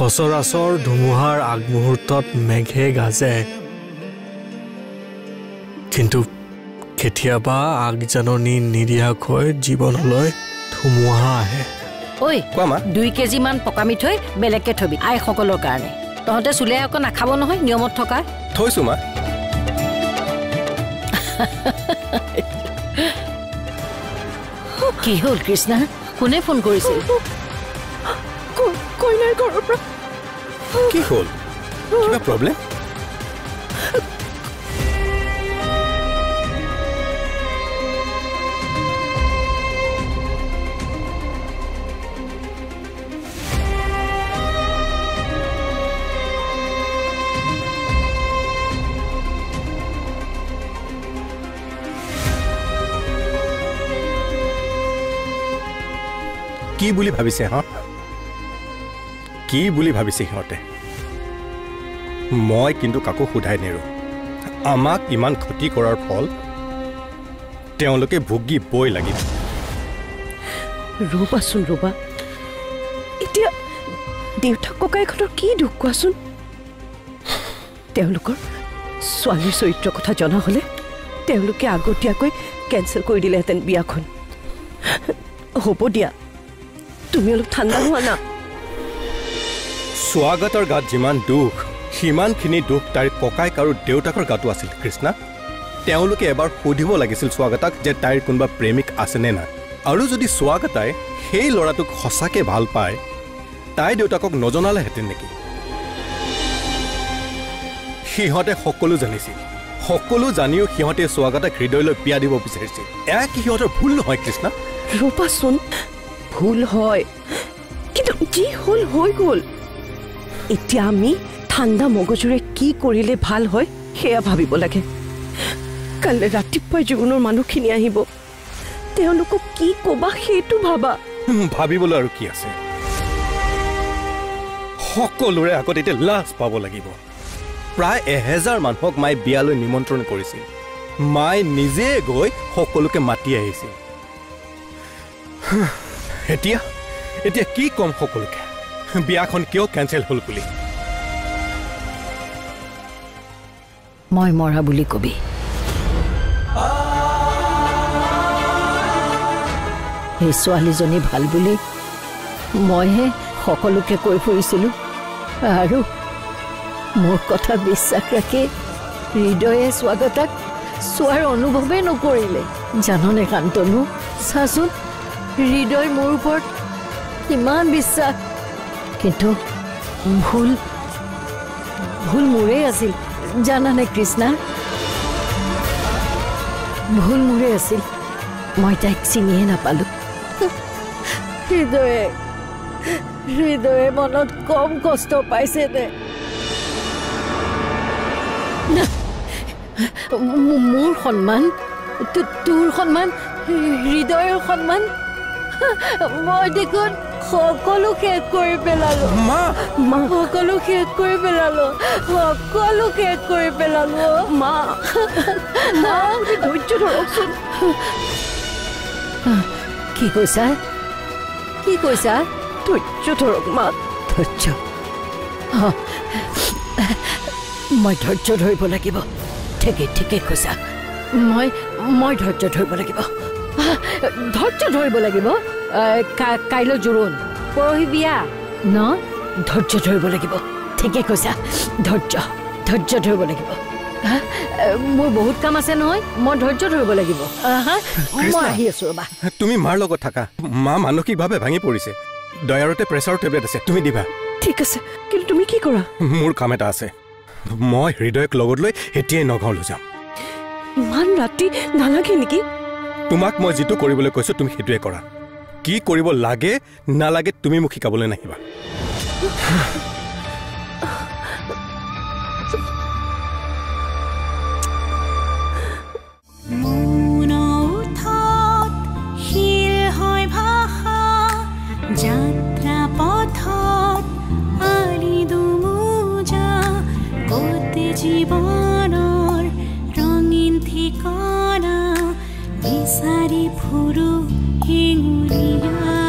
সচৰাচৰ ধুমুহাৰ আগমুহূৰ্তত মেঘে গাজে, কিন্তু কেতিয়াবা আগজাননী নিদিয়াকৈ জীৱনলৈ ধুমুহা আহে। ঐ 2 কেজি মান পকা মিঠৈ বেলেগকে থবি আইসকলৰ কাৰণে। তহঁতে চুলে আকৌ নাখাব নহয় নিয়মত থকা। থৈছো মা। কি হ'ল কৃষ্ণা? কোনে ফোন কৰিছিল? কইনাৰ ঘৰৰ পৰা। কি হ'ল? কিবা প্ৰব্লেম? কি বুলি ভাবিছে হা? কি বুলি ভাবিছে সিহঁতে? মই কিন্তু কাকো সোধাই নেৰো। আমাক ইমান ক্ষতি কৰাৰ ফল তেওঁলোকে ভুগিবই লাগিব। ৰ'বাচোন ৰ'বা, এতিয়া দেউতাক ককাইহঁতৰ কি দুখ কোৱাচোন? তেওঁলোকৰ ছোৱালীৰ চৰিত্ৰৰ কথা জনা হ'লে তেওঁলোকে আগতীয়াকৈ কেঞ্চেল কৰি দিলেহেঁতেন বিয়াখন। হ'ব দিয়া, তুমি অলপ ঠাণ্ডা হোৱা না। স্বাগতৰ গাত যিমান দুখ সিমানখিনি দুখ তাইৰ ককাইক আৰু দেউতাকৰ গাতো আছিল কৃষ্ণা। তেওঁলোকে এবাৰ সুধিব লাগিছিল স্বাগতাক যে তাইৰ কোনোবা প্ৰেমিক আছেনে নাই। আৰু যদি স্বাগতাই সেই ল'ৰাটোক সঁচাকৈ ভাল পায়, তাই দেউতাকক নজনালেহেঁতেন নেকি? সিহঁতে সকলো জানিছিল, সকলো জানিও সিহঁতে স্বাগতাক হৃদয়লৈ বিয়া দিব বিচাৰিছিল। এয়া কি সিহঁতৰ ভুল নহয় কৃষ্ণা? ৰ'বাচোন, ভুল হয়, কিন্তু যি হ'ল হৈ গ'ল। এতিয়া আমি ঠাণ্ডা মগজুৰে কি কৰিলে ভাল হয় সেয়া ভাবিব লাগে। কাইলৈ ৰাতিপুৱাই জীৱনৰ মানুহখিনি আহিব, তেওঁলোকক কি ক'বা সেইটো ভাবা। ভাবিবলৈ আৰু কি আছে? সকলোৰে আগত এতিয়া লাজ পাব লাগিব। প্ৰায় 1000 মানুহক মায়ে বিয়ালৈ নিমন্ত্ৰণ কৰিছিল। মায়ে নিজে গৈ সকলোকে মাতি আহিছিল। এতিয়া কি কম সকলোকে? বিয়াখন কিয় কেঞ্চেল হ'ল বুলি? মই মৰা বুলি কবি। এই ছোৱালীজনী ভাল বুলি মইহে সকলোকে কৈ ফুৰিছিলোঁ, আৰু মোৰ কথা বিশ্বাস ৰাখি হৃদয়ে স্বাগতাক চোৱাৰ অনুভৱেই নকৰিলে। জাননে কান্তনু, চাচোন হৃদয় মোৰ ওপৰত ইমান বিশ্বাস, কিন্তু ভুল মোৰেই আছিল। জানানে কৃষ্ণা, ভুল মোৰে আছিল। মই তাইক চিনিয়ে নাপালো। হৃদয়ে মনত কম কষ্ট পাইছে নে? মোৰ সন্মান, তোৰ সন্মান, হৃদয়ৰ সন্মান মই দেখোন সকলো শেষ কৰি পেলালো। সকলো শেষ কৰি পেলালো, সকলো শেষ কৰি পেলালো। মা ধৈৰ্য ধৰকচোন। কি কৈছা? কি কৈছা? ধৈৰ্য ধৰক মা, ধৈৰ্য। মই ধৈৰ্য ধৰিব লাগিব। ঠিকে কৈছা। মই ধৈৰ্য ধৰিব লাগিব। ধৈৰ্য ধৰিব লাগিব। কাইলৈ জোৰোণ, পৰহি বিয়া ন? ধৈৰ্য ধৰিব লাগিব। ঠিকে কৈছা, ধৈৰ্য ধৰিব লাগিব। মোৰ বহুত কাম আছে নহয়, মই ধৈৰ্য ধৰিব লাগিব। মই আহি আছো ৰবা। তুমি মাৰ লগত থাকা। মা মানসিকভাৱে ভাঙি পৰিছে। দয়াৰতে প্ৰেছাৰৰ টেবলেট আছে, তুমি দিবা। ঠিক আছে, কিন্তু তুমি কি কৰা? মোৰ কাম এটা আছে। মই হৃদয়ক লগত লৈ এতিয়াই নগাঁৱলৈ যাম। ইমান ৰাতি নালাগে নেকি? তোমাক মই যিটো কৰিবলৈ কৈছো তুমি সেইটোৱে কৰা। কি কৰিব লাগে নালাগে তুমি মোক শিকাবলৈ নাহিবা। যাত্ৰা পথত আলি দুমোজা গোটেই জীৱনৰ ৰঙীন ঠিকনা বিচাৰি ফুৰো হেঙুলীয়া।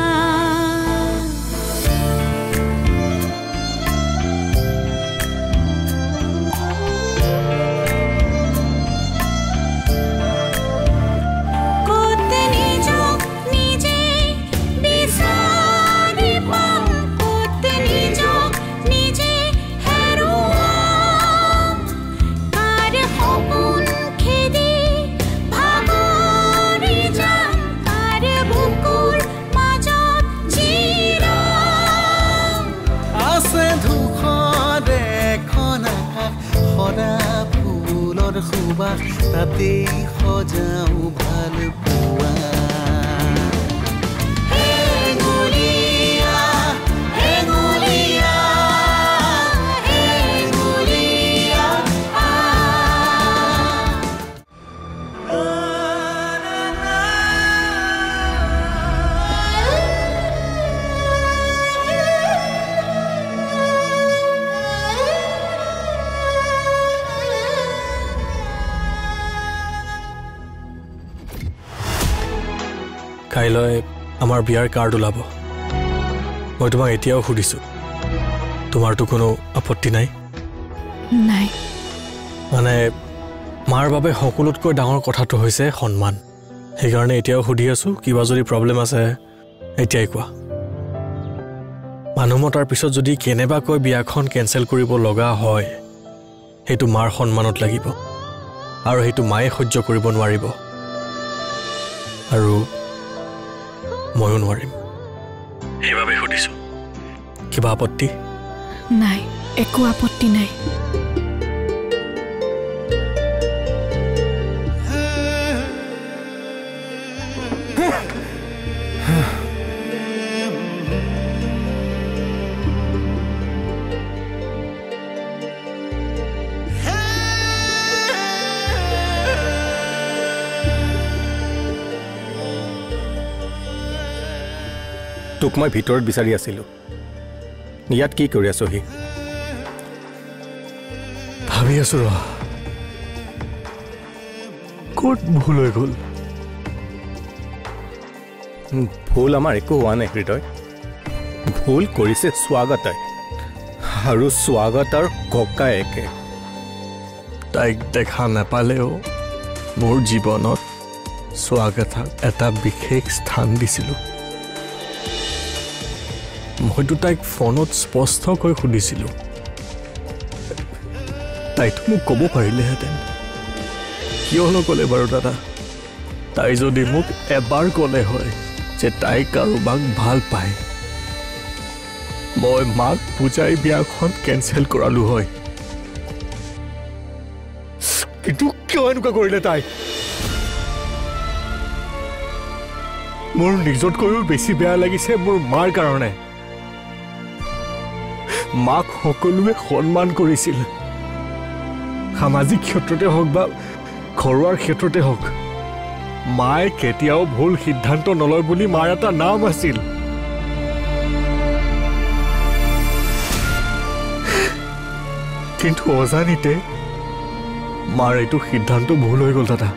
সুবাস তাতেই সজাও ভাল পোৱা কাইলৈ আমাৰ বিয়াৰ কাৰ্ড ওলাব মই তোমাক এতিয়াও সুধিছোঁ তোমাৰতো কোনো আপত্তি নাই নাই মানে মাৰ বাবে সকলোতকৈ ডাঙৰ কথাটো হৈছে সন্মান সেইকাৰণে এতিয়াও সুধি আছোঁ কিবা যদি প্ৰব্লেম আছে এতিয়াই কোৱা মানুহ মতাৰ পিছত যদি কেনেবাকৈ বিয়াখন কেঞ্চেল কৰিব লগা হয় সেইটো মাৰ সন্মানত লাগিব আৰু সেইটো মায়ে সহ্য কৰিব নোৱাৰিব আৰু ময়ো নোৱাৰিম সেইবাবে সুধিছোঁ কিবা আপত্তি নাই একো আপত্তি নাই তোক মই ভিতৰত বিচাৰি আছিলোঁ ইয়াত কি কৰি আছহি ভাবি আছোঁ ৰ ক'ত ভুল হৈ গ'ল ভুল আমাৰ একো হোৱা নাই হৃদয় ভুল কৰিছে স্বাগতাই আৰু স্বাগতাৰ ককায়েকে তাইক দেখা নাপালেও মোৰ জীৱনত স্বাগতাক এটা বিশেষ স্থান দিছিলোঁ মইতো তাইক ফোনত স্পষ্টকৈ সুধিছিলোঁ তাইতো মোক ক'ব পাৰিলেহেঁতেন কিয় নক'লে বাৰু দাদা তাই যদি মোক এবাৰ ক'লে হয় যে তাই কাৰোবাক ভাল পায় মই মাক বুজাই বিয়াখন কেঞ্চেল কৰালোঁ হয় কিন্তু কিয় এনেকুৱা কৰিলে তাই মোৰ নিজতকৈও বেছি বেয়া লাগিছে মোৰ মাৰ কাৰণে মাক সকলোৱে সন্মান কৰিছিল সামাজিক ক্ষেত্ৰতে হওক বা ঘৰুৱাৰ ক্ষেত্ৰতে হওক মায়ে কেতিয়াও ভুল সিদ্ধান্ত নলয় বুলি মাৰ এটা নাম আছিল কিন্তু অজানিতে মাৰ এইটো সিদ্ধান্ত ভুল হৈ গ'ল দাদা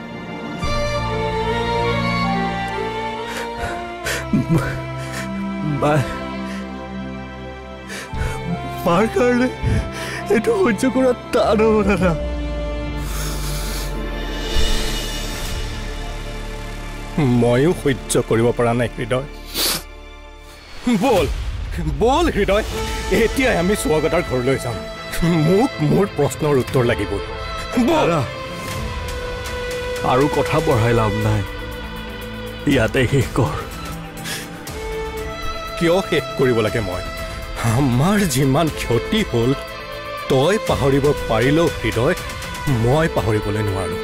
মাৰ কাৰণে এইটো সহ্য কৰা টান হ'ব দাদা ময়ো সহ্য কৰিব পৰা নাই হৃদয় বল বল হৃদয় এতিয়াই আমি স্বাগতাৰ ঘৰলৈ যাম মোক মোৰ প্ৰশ্নৰ উত্তৰ লাগিব দাদা আৰু কথা বঢ়াই লাভ নাই ইয়াতে শেষ কৰ কিয় শেষ কৰিব লাগে মই আমাৰ যিমান ক্ষতি হ'ল তই পাহৰিব পাৰিলেও হৃদয় মই পাহৰিবলৈ নোৱাৰোঁ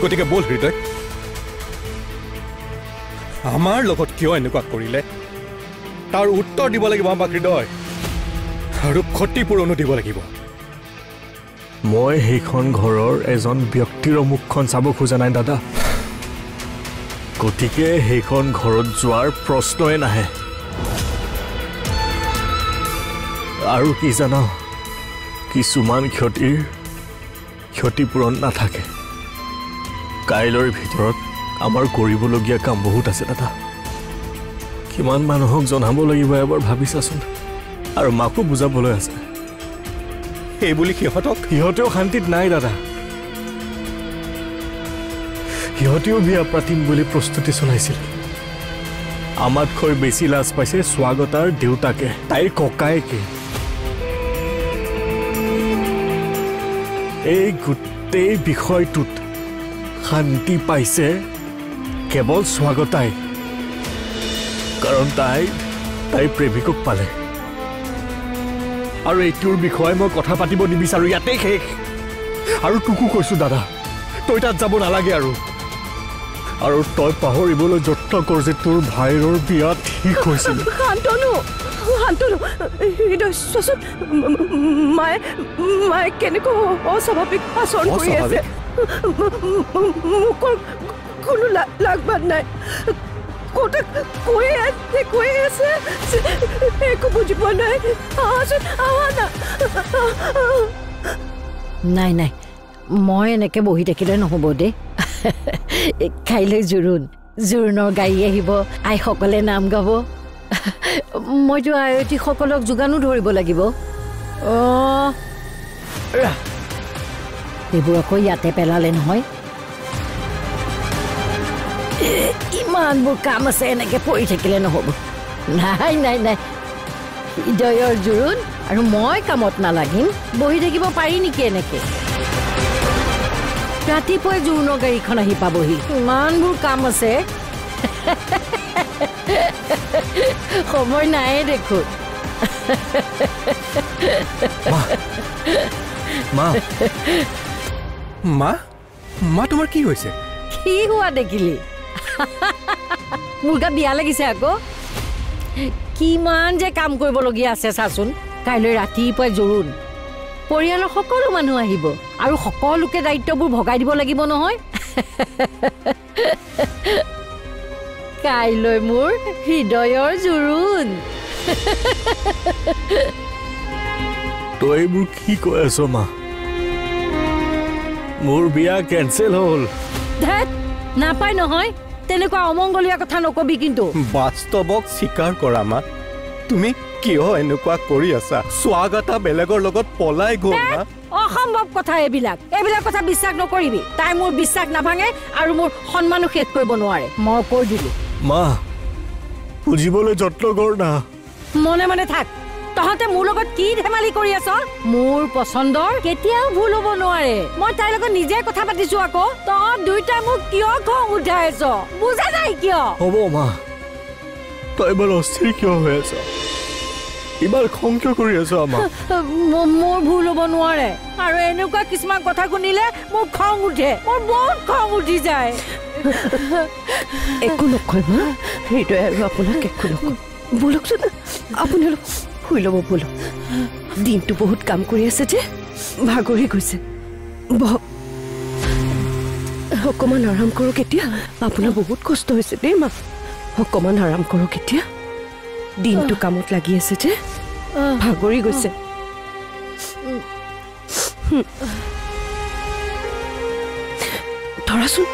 গতিকে বল হৃদয় আমাৰ লগত কিয় এনেকুৱা কৰিলে তাৰ উত্তৰ দিব লাগিব আমাক হৃদয় আৰু ক্ষতিপূৰণো দিব লাগিব মই সেইখন ঘৰৰ এজন ব্যক্তিৰ মুখখন চাব খোজা নাই দাদা গতিকে সেইখন ঘৰত যোৱাৰ প্ৰশ্নই নাহে আৰু কি জানা কিছুমান ক্ষতিৰ ক্ষতিপূৰণ নাথাকে কাইলৈৰ ভিতৰত আমাৰ কৰিবলগীয়া কাম বহুত আছে দাদা কিমান মানুহক জনাব লাগিব এবাৰ ভাবিছাচোন আৰু মাকো বুজাবলৈ আছে সেইবুলি সিহঁতেও শান্তিত নাই দাদা সিহঁতেও বিয়া পাতিম বুলি প্ৰস্তুতি চলাইছিল আমাতকৈ বেছি লাজ পাইছে স্বাগতাৰ দেউতাকে তাইৰ ককায়েকে এই গোটেই বিষয়টোত শান্তি পাইছে কেৱল স্বাগতাই কাৰণ তাই প্ৰেমিকক পালে আৰু এইটোৰ বিষয়ে মই কথা পাতিব নিবিচাৰোঁ ইয়াতে শেষ আৰু তোকো কৈছোঁ দাদা তই তাত যাব নালাগে আৰু তই পাহৰিবলৈ যত্ন কৰ যে তোৰ ভাইৰৰ বিয়া ঠিক হৈছিল। শান্তনু হৃদয় চোৱাচোন, মায়ে কেনেকৈ অস্বাভাৱিক আচৰণ কৰি আছে। মুখৰ কোনো লাগবান নাই, কটা কৈ আছে একো বুজি পোৱা নাই। নাই মই এনেকে বহি থাকিলে নহ'ব দেই। কাইলৈ জোৰোণৰ গাড়ী আহিব, আইসকলে নাম গাব, মইতো আয়তীসকলক যোগানো ধৰিব লাগিব। এইবোৰ আকৌ ইয়াতে পেলালে নহয়। ইমানবোৰ কাম আছে, এনেকে পৰি থাকিলে নহ'ব। নাই হৃদয়ৰ জোৰোণ আৰু মই কামত নালাগিম, বহি থাকিব পাৰি নেকি এনেকে? ৰাতিপুৱাই জোৰোণৰ গাড়ীখন আহি পাবহি, ইমানবোৰ কাম আছে। সময় নাই দেখোন। মা তোমাৰ কি হৈছে? কি হোৱা দেখিলি? মোৰ গা বিয়া লাগিছে আকৌ। কিমান যে কাম কৰিবলগীয়া আছে চাচোন। কাইলৈ ৰাতিপুৱাই জোৰোণ, পৰিয়ালৰ সকলো মানুহ আহিব আৰু সকলোকে দায়িত্ববোৰ ভগাই দিব লাগিব নহয়। কাইলৈ মোৰ হৃদয়ৰ জোৰোণ। তই এইবোৰ কি কৈ আছ মা? মোৰ বিয়া কেঞ্চেল হ'ল। ধেত, নাপায় নহয়, তেনেকুৱা অমংগলীয়া কথা নকবি কিন্তু। বাস্তৱক স্বীকাৰ কৰা মা, তুমি কিয় এনেকুৱা কৰি আছা? স্বাগতা বেলেগৰ লগত পলাই গ'ল মা। অসম্ভৱ কথা এইবিলাক কথা বিশ্বাস নকৰিবি। তাই মোৰ বিশ্বাস নাভাঙে আৰু মোৰ সন্মানো শেষ কৰিব নোৱাৰে। মই কৈ দিলো। মা, বুজিবলৈ যত্ন কৰ না। মনে থাক। তহঁতে মোৰ লগত কি ধেমালি কৰি আছ? মোৰ পচন্দৰ কেতিয়াও ভুল হ'ব নোৱাৰে। মই তাইৰ লগত নিজে কথা পাতিছো আকৌ। তহঁত দুইটা মোক কিয় খং উঠাই আছ? বুজা নাই কিয়? হ'ব মা, তই ইমান অস্থিৰ কিয় হৈ আছ? ইমান খং কিয় কৰি আছ আমাক? মোৰ ভুল হ'ব নোৱাৰে আৰু এনেকুৱা কিছুমান কথা শুনিলে মোৰ খং উঠে। মোৰ বহুত খং উঠি যায়। একো নকয় মা, হৃদয় আৰু আপোনাক একো নকয়। বলকচোন আপোনালোক শুই ল'ব বলক। দিনটো বহুত কাম কৰি আছে যে, ভাগৰি গৈছে। বহক, অকণমান আৰাম কৰক এতিয়া। আপোনাৰ বহুত কষ্ট হৈছে দেই মা, অকণমান আৰাম কৰক এতিয়া। দিনটো কামত লাগি আছে যে, ভাগৰি গৈছে। ধৰাচোন।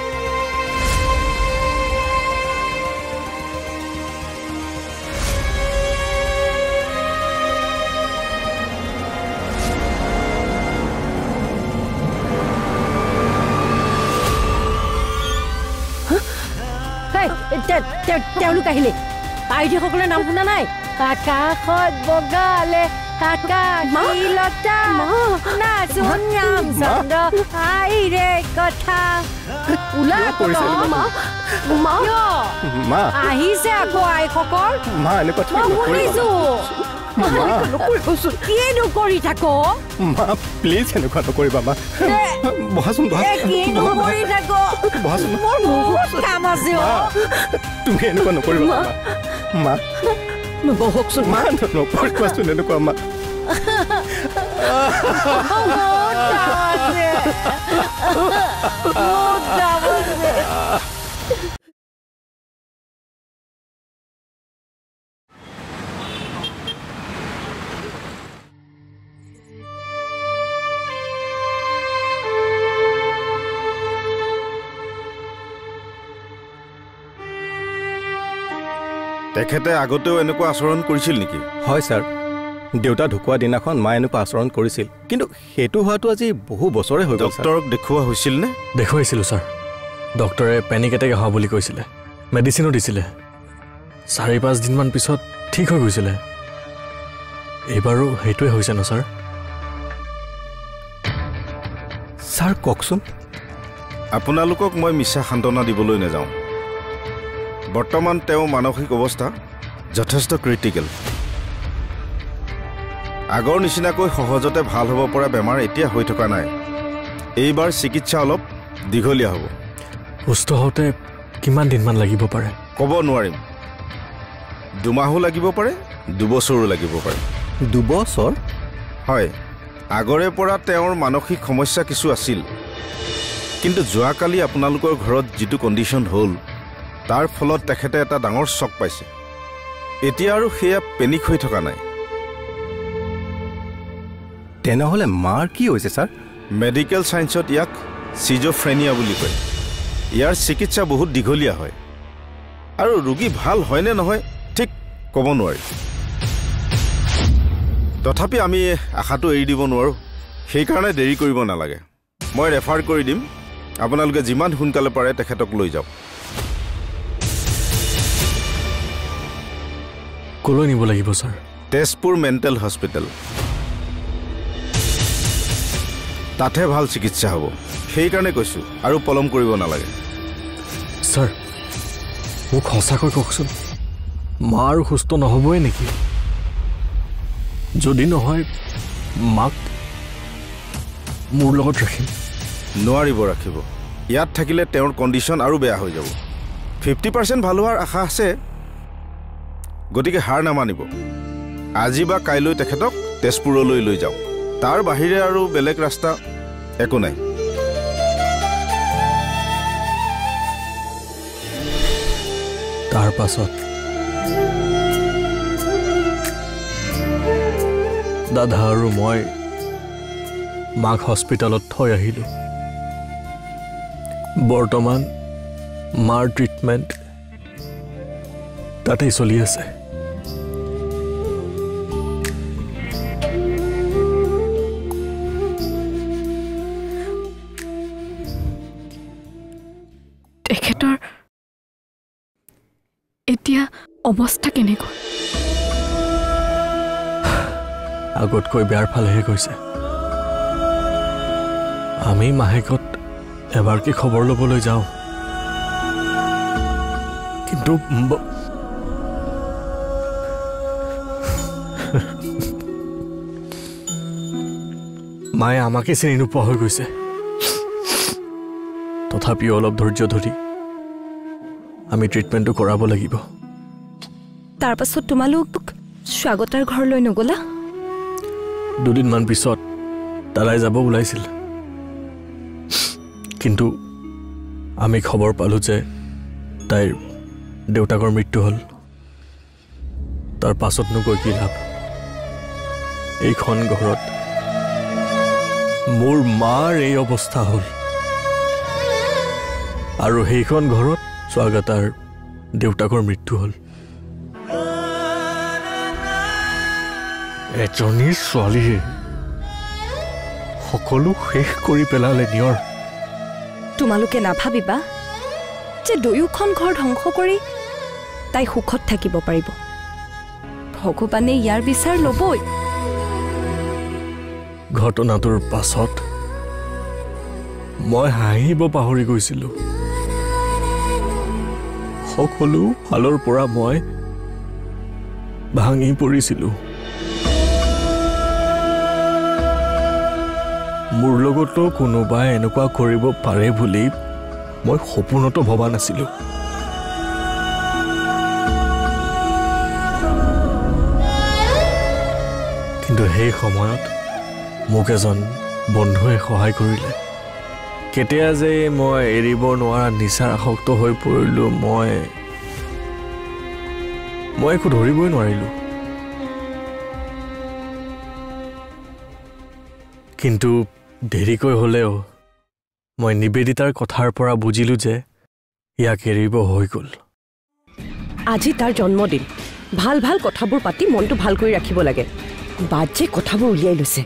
তেওঁলোক আহিলে। আইডিসকলে নাম শুনা নাই? আকাশত বগালে আহিছে আকৌ আইসকল। শুনিছো কিনো কৰি থাক? মা প্লিজ এনেকুৱা নকৰিবা মা। বহাচোন, তুমি এনেকুৱা নকৰিবা মা। বহকচোন মা, নকৰিবাচোন এনেকুৱা মা। তেখেতে আগতেও এনেকুৱা আচৰণ কৰিছিল নেকি? হয় ছাৰ, দেউতা ঢুকোৱা দিনাখন মা এনেকুৱা আচৰণ কৰিছিল, কিন্তু সেইটো হোৱাটো আজি বহু বছৰে হৈ গ'ল। ডক্তৰক দেখুওৱা হৈছিল নে? দেখুৱাইছিলোঁ ছাৰ। ডক্তৰে পেনিক এটেক অহা বুলি কৈছিলে, মেডিচিনো দিছিলে। 4-5 দিনমান পিছত ঠিক হৈ গৈছিলে। এইবাৰো সেইটোৱে হৈছে ন ছাৰ? ছাৰ কওকচোন। আপোনালোকক মই মিছা সান্তনা দিবলৈ নাযাওঁ। বৰ্তমান তেওঁ মানসিক অৱস্থা যথেষ্ট ক্ৰিটিকেল। আগৰ নিচিনাকৈ সহজতে ভাল হ'ব পৰা বেমাৰ এতিয়া হৈ থকা নাই। এইবাৰ চিকিৎসা অলপ দীঘলীয়া হ'ব। সুস্থ হওঁতে কিমান দিনমান লাগিব পাৰে? ক'ব নোৱাৰিম। 2 মাহো লাগিব পাৰে, 2 বছৰো লাগিব পাৰে। 2 বছৰ? হয়, আগৰে পৰা তেওঁৰ মানসিক সমস্যা কিছু আছিল, কিন্তু যোৱাকালি আপোনালোকৰ ঘৰত যিটো কণ্ডিশ্যন হ'ল তাৰ ফলত তেখেতে এটা ডাঙৰ শ্বক পাইছে। এতিয়া আৰু সেয়া পেনিক হৈ থকা নাই। তেনেহ'লে মাৰ কি হৈছে ছাৰ? মেডিকেল ছায়েন্সত ইয়াক চিজ'ফ্ৰেনিয়া বুলি কয়। ইয়াৰ চিকিৎসা বহুত দীঘলীয়া হয় আৰু ৰোগী ভাল হয়নে নহয় ঠিক ক'ব নোৱাৰি। তথাপি আমি আশাটো এৰি দিব নোৱাৰোঁ, সেইকাৰণে দেৰি কৰিব নালাগে। মই ৰেফাৰ কৰি দিম, আপোনালোকে যিমান সোনকালে পাৰে তেখেতক লৈ যাওক। ক'লৈ নিব লাগিব ছাৰ? তেজপুৰ মেণ্টেল হস্পিটেল, তাতহে ভাল চিকিৎসা হ'ব। সেইকাৰণে কৈছোঁ আৰু পলম কৰিব নালাগে। ছাৰ, মোক সঁচাকৈ কওকচোন, মা আৰু সুস্থ নহ'বই নেকি? যদি নহয় মাক মোৰ লগত ৰাখিম। নোৱাৰিব ৰাখিব। ইয়াত থাকিলে তেওঁৰ কণ্ডিশ্যন আৰু বেয়া হৈ যাব। 50% ভাল হোৱাৰ আশা আছে, গতিকে হাৰ নামানিব। আজি বা কাইলৈ তেখেতক তেজপুৰলৈ লৈ যাওক। তাৰ বাহিৰে আৰু বেলেগ ৰাস্তা একো নাই। তাৰ পাছত দাদা আৰু মই মাক হস্পিটেলত থৈ আহিলোঁ। বৰ্তমান মাৰ ট্ৰিটমেণ্ট তাতেই চলি আছে। তেখেতৰ এতিয়া অৱস্থা কেনেকুৱা? আগতকৈ বেয়াৰ ফালেহে গৈছে। আমি মাহেকত এবাৰকে খবৰ ল'বলৈ যাওঁ, কিন্তু মায়ে আমাকে চিনি নোপোৱা হৈ গৈছে। তথাপিও অলপ ধৈৰ্য ধৰি আমি ট্ৰিটমেণ্টটো কৰাব লাগিব। তাৰ পাছত তোমালোক স্বাগতাৰ ঘৰলৈ নগ'লা? 2 দিনমান পিছত দাদাই যাব ওলাইছিল, কিন্তু আমি খবৰ পালোঁ যে তাইৰ দেউতাকৰ মৃত্যু হ'ল। তাৰ পাছতনো গৈ কি লাভ? এইখন ঘৰত মোৰ মাৰ এই অৱস্থা হ'ল, আৰু সেইখন ঘৰত স্বাগতাৰ দেউতাকৰ মৃত্যু হ'ল। এজনী ছোৱালীয়ে সকলো শেষ কৰি পেলালে নিয়ৰ। তোমালোকে নাভাবিবা যে দুয়োখন ঘৰ ধ্বংস কৰি তাই সুখত থাকিব পাৰিব। ভগৱানে ইয়াৰ বিচাৰ ল'বই। ঘটনাটোৰ পাছত মই হাঁহিব পাহৰি গৈছিলোঁ। সকলো ফালৰ পৰা মই ভাঙি পৰিছিলোঁ। মোৰ লগতো কোনোবাই এনেকুৱা কৰিব পাৰে বুলি মই সপোনতো ভবা নাছিলোঁ। কিন্তু সেই সময়ত মোক এজন বন্ধুৱে সহায় কৰিলে। কেতিয়া যে মই এৰিব নোৱাৰা নিচাৰ আসক্ত হৈ পৰিলোঁ, মই একো ধৰিবই নোৱাৰিলোঁ। কিন্তু দেৰিকৈ হ'লেও মই নিবেদিতাৰ কথাৰ পৰা বুজিলোঁ যে ইয়াক এৰিব হৈ গ'ল। আজি তাৰ জন্মদিন। ভাল ভাল কথাবোৰ পাতি মনটো ভাল কৰি ৰাখিব লাগে। বাদ যে কথাবোৰ উলিয়াই লৈছে।